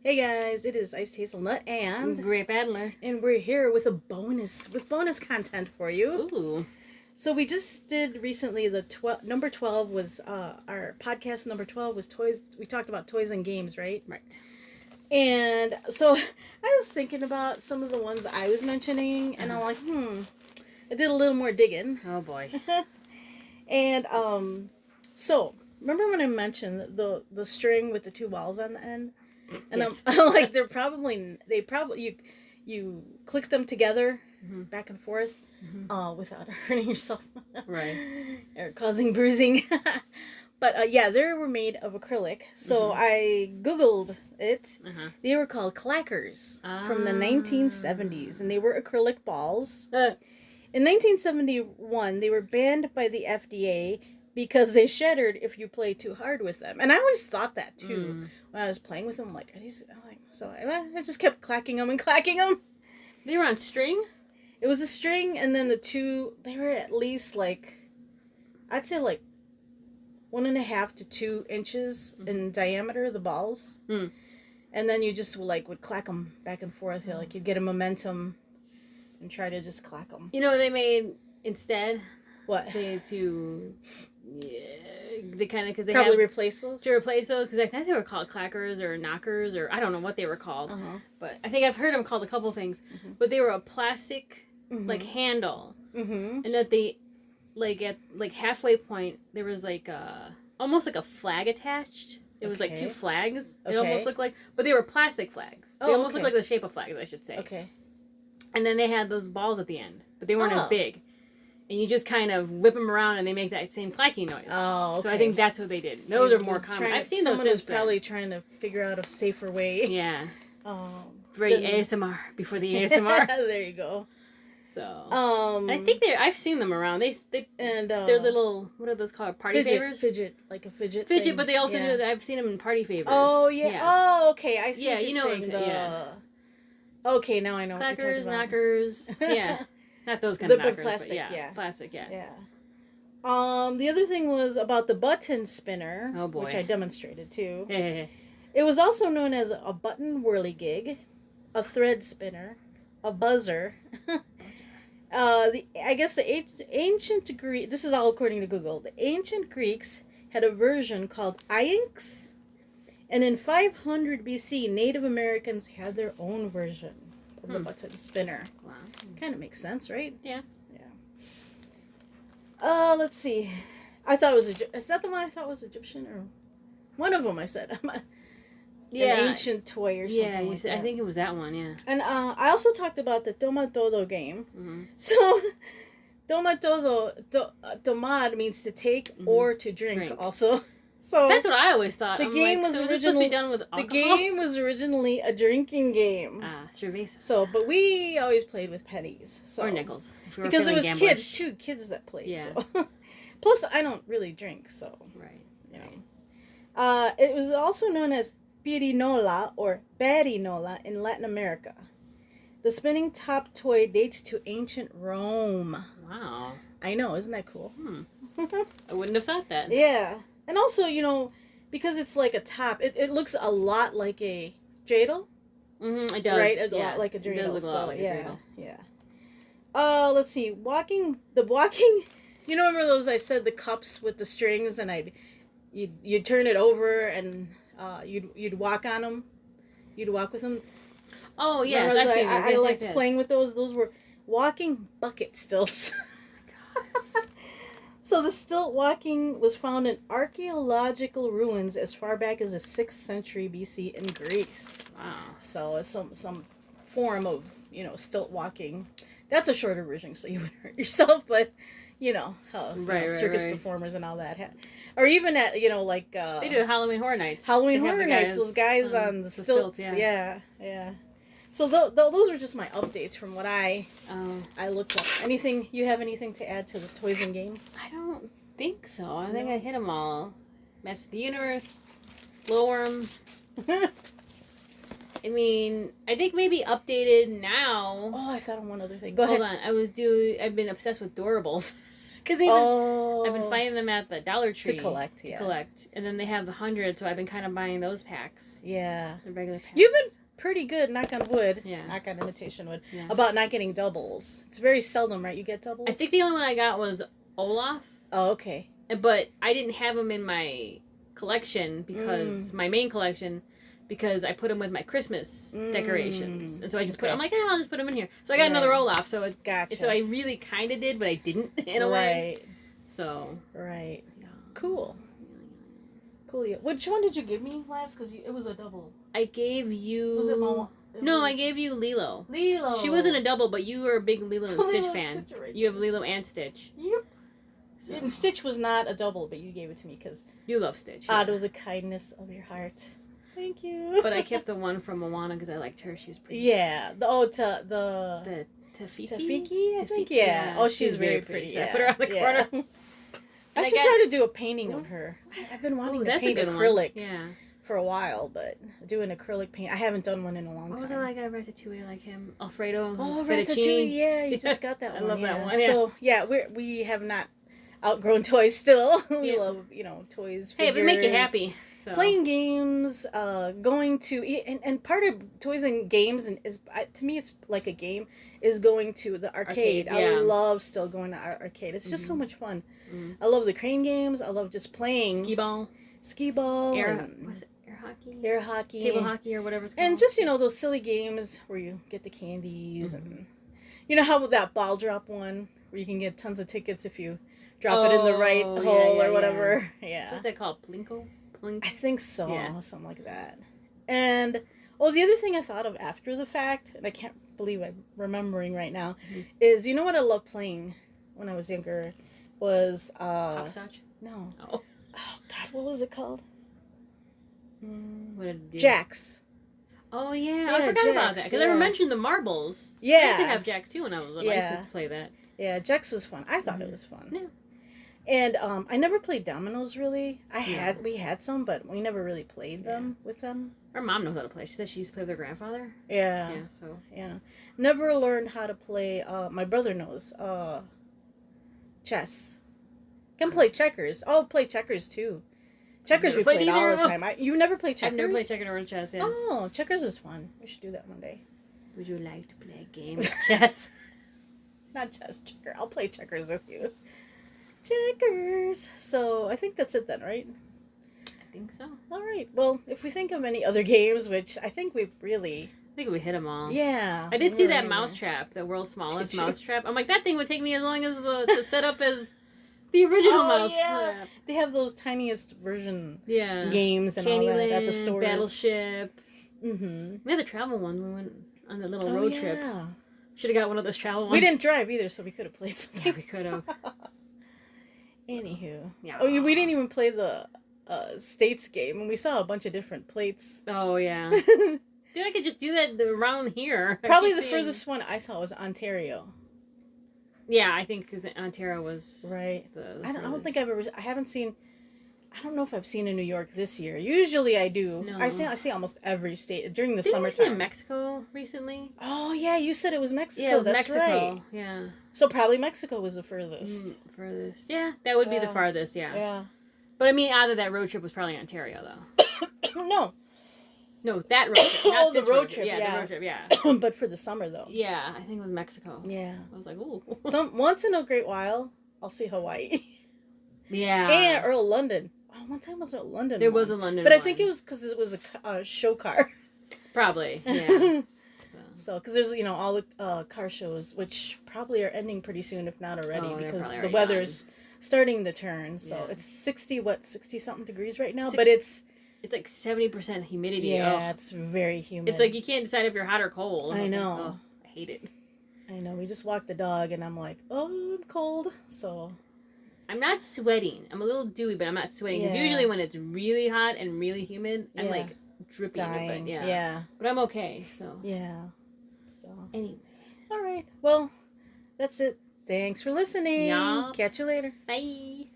Hey guys, it is IcedHazelnut and Grape Adler. and we're here with bonus content for you. Ooh. So we just did recently the number 12 was our podcast number 12 was toys. We talked about toys and games, right? Right. And so I was thinking about some of the ones I was mentioning, and I'm like, I did a little more digging. Oh boy. And so remember when I mentioned the string with the two balls on the end? And Yes. I'm like, you click them together back and forth without hurting yourself. Right. Or causing bruising. But yeah, they were made of acrylic. So I Googled it. They were called clackers from the 1970s, and they were acrylic balls. In 1971, they were banned by the FDA because they shattered if you play too hard with them. And I always thought that too when I was playing with them. I'm like, are these? So I just kept clacking them and clacking them. They were on string? It was a string, and then the two, they were at least I'd say 1.5 to 2 inches in diameter, the balls. And then you just would clack them back and forth. You'd get a momentum and try to just clack them. You know what they made instead? What? They kind of, because they probably had replace those. To replace those, because I think they were called clackers or knockers, or I don't know what they were called. But I think I've heard them called a couple things. But they were a plastic handle, and that they at halfway point there was almost like a flag attached. It was like two flags. It almost looked like, but they were plastic flags. They almost looked like the shape of flags, I should say. Okay. And then they had those balls at the end, but they weren't as big. And you just kind of whip them around, and they make that same clacking noise. Oh, okay. So I think that's what they did. Those are more common. I've seen those. Someone was probably trying to figure out a safer way. Yeah. Very ASMR before the ASMR. There you go. So. I think I've seen them around. They're little. What are those called? Party favors. Fidget, like a fidget. Fidget, thing. but they also do. I've seen them in party favors. Oh yeah. Oh okay. I see. Yeah, what you you're know what I'm saying. Yeah. Okay, now I know. Clackers, knockers. Yeah. Not those kind the of knockers, plastic, but yeah. Plastic, yeah. Yeah. The other thing was about the button spinner. Oh, boy. Which I demonstrated too. Yeah. It was also known as a button whirligig, a thread spinner, a buzzer. I guess the ancient Greek. This is all according to Google. The ancient Greeks had a version called iynx, and in 500 BC, Native Americans had their own version of the button spinner. Wow. Kind of makes sense, right? Yeah. Yeah. Let's see. I thought it was is that the one I thought was Egyptian, or one of them? I said an ancient toy or something. Yeah, you said. That. I think it was that one. Yeah. And I also talked about the Toma Todo game. So, Toma Todo, tomar means to take or to drink. Also, so that's what I always thought. The game was originally supposed to be done with alcohol? The game was originally a drinking game. Cerveza. So, but we always played with pennies or nickels because it was kids that played. Yeah. So. Plus, I don't really drink, so right. You know. It was also known as pirinola or barinola in Latin America. The spinning top toy dates to ancient Rome. Wow. I know, isn't that cool? I wouldn't have thought that. Yeah. And also, because it's like a top, it looks a lot like a dreidel. It does. Right? A lot like a dreidel. It does look a lot like a dreidel. Yeah. Let's see. Walking. You know, remember those I said, the cups with the strings, and you'd turn it over and you'd walk on them. You'd walk with them. Oh yes, I've seen those. I liked playing with those. Those were walking bucket stilts. God. So the stilt walking was found in archaeological ruins as far back as the 6th century BC in Greece. Wow. So it's some form of stilt walking. That's a shorter version, so you wouldn't hurt yourself, but. Circus performers and all that. Or even at, they do Halloween Horror Nights. Those guys on the stilts. Yeah. So those were just my updates from what I looked up. You have anything to add to the toys and games? I don't think so. I think I hit them all. Master of the Universe, Glowworm. I mean, I think maybe updated now. Oh, I thought of one other thing. Go ahead. Hold on. I've been obsessed with Doorables. Because I've been finding them at the Dollar Tree. To collect, And then they have 100, so I've been kind of buying those packs. Yeah. The regular packs. You've been pretty good, knock on wood. Yeah. Knock on imitation wood. Yeah. About not getting doubles. It's very seldom, right? You get doubles? I think the only one I got was Olaf. Oh, okay. But I didn't have them in my collection because my main collection, because I put them with my Christmas decorations, and so I just put. I'm like, I'll just put them in here. So I got another Olaf. So gotcha. So I really kind of did, but I didn't in a way. So right. Yeah. Cool. Cool. Yeah. Which one did you give me last? Because it was a double. I gave you. Was it Mama? I gave you Lilo. Lilo. She wasn't a double, but you were a big Lilo and Stitch fan. You have Lilo and Stitch. Yep. So. And Stitch was not a double, but you gave it to me because you love Stitch. Out of the kindness of your heart. Thank you. But I kept the one from Moana because I liked her. She was pretty. Yeah. The Tafiti? Tafiti, I think. Yeah. Oh, she's very pretty. So yeah. I put her on the corner. I should try to do a painting of her. I've been wanting to paint acrylic for a while, but do an acrylic paint. I haven't done one in a long time. What was it like at Ratatouille, like him? Alfredo? Oh, Ratatouille, yeah. You just got that one. I love that one. Yeah. So, we have not outgrown toys still. We love, toys, figures. Hey, if it make you happy. So. Playing games, going to, and part of Toys and Games, to me it's like a game, is going to the arcade. I love still going to arcade. It's just so much fun. I love the crane games. I love just playing. Skee ball. Air hockey? Air hockey. Table hockey or whatever it's called. And just, those silly games where you get the candies. And you know how that ball drop one, where you can get tons of tickets if you drop it in the right hole or whatever. Yeah. What's that called? Plinko? I think so. Yeah. Something like that. And, the other thing I thought of after the fact, and I can't believe I'm remembering right now, is, you know what I loved playing when I was younger was... Hopscotch? No. Oh, God, what was it called? What did it do? Jacks. Oh, yeah. I forgot about that. Because I mentioned the marbles. Yeah. I used to have Jacks, too, when I was little. I used to play that. Yeah, Jacks was fun. I thought it was fun. Yeah. And I never played dominoes, really. We had some, but we never really played them with them. Our mom knows how to play. She said she used to play with her grandfather. Yeah. Yeah, so. Yeah. Never learned how to play, my brother knows, chess. Can play checkers. Oh, play checkers, too. Checkers we played all the time. You never played checkers? I've never played checkers or chess, yeah. Oh, checkers is fun. We should do that one day. Would you like to play a game of chess? Not chess, checker. I'll play checkers with you. Checkers. So, I think that's it then, right? I think so. All right. Well, if we think of any other games, which I think we've really... I think we hit them all. Yeah. I did see that mousetrap, the world's smallest mousetrap. I'm like, that thing would take me as long as to set up as the original mousetrap. Yeah. They have those tiniest version games and all that at the stores. Battleship. Mm-hmm. We had the travel one. We went on the little road trip. Should have got one of those travel ones. We didn't drive either, so we could have played something. Yeah, we could have. Anywho. Yeah. Oh, we didn't even play the states game, and we saw a bunch of different plates. Oh, yeah. Dude, I could just do that around here. Probably the furthest one I saw was Ontario. Yeah, I think because Ontario was right. The I don't think I haven't seen. I don't know if I've seen in New York this year. Usually I do. No. I see almost every state during the summertime. Didn't you see Mexico recently? Oh yeah, you said it was Mexico. Yeah, it was That's Mexico. Right. Yeah. So probably Mexico was the furthest. Furthest. Yeah, that would be the farthest. Yeah. Yeah. But I mean, out of that road trip was probably Ontario though. No, that road trip. Not this road trip. Yeah, the road trip. Yeah. But for the summer though. Yeah, I think it was Mexico. Yeah. I was like, ooh. Once in a great while, I'll see Hawaii. Yeah. Or London. Oh, one time was a London. There was a London. But I think it was because it was a show car. Probably. Yeah. So, because there's all the car shows, which probably are ending pretty soon, if not already, because the weather's starting to turn. So it's 60 something degrees right now, but it's like 70% humidity. Yeah, it's very humid. It's like you can't decide if you're hot or cold. I know. Like, oh, I hate it. I know. We just walked the dog, and I'm like, oh, I'm cold. So I'm not sweating. I'm a little dewy, but I'm not sweating. Because usually when it's really hot and really humid, I'm like dripping. Dying. But yeah. But I'm okay. So yeah. So anyway. All right. Well, that's it. Thanks for listening. Yeah. Catch you later. Bye.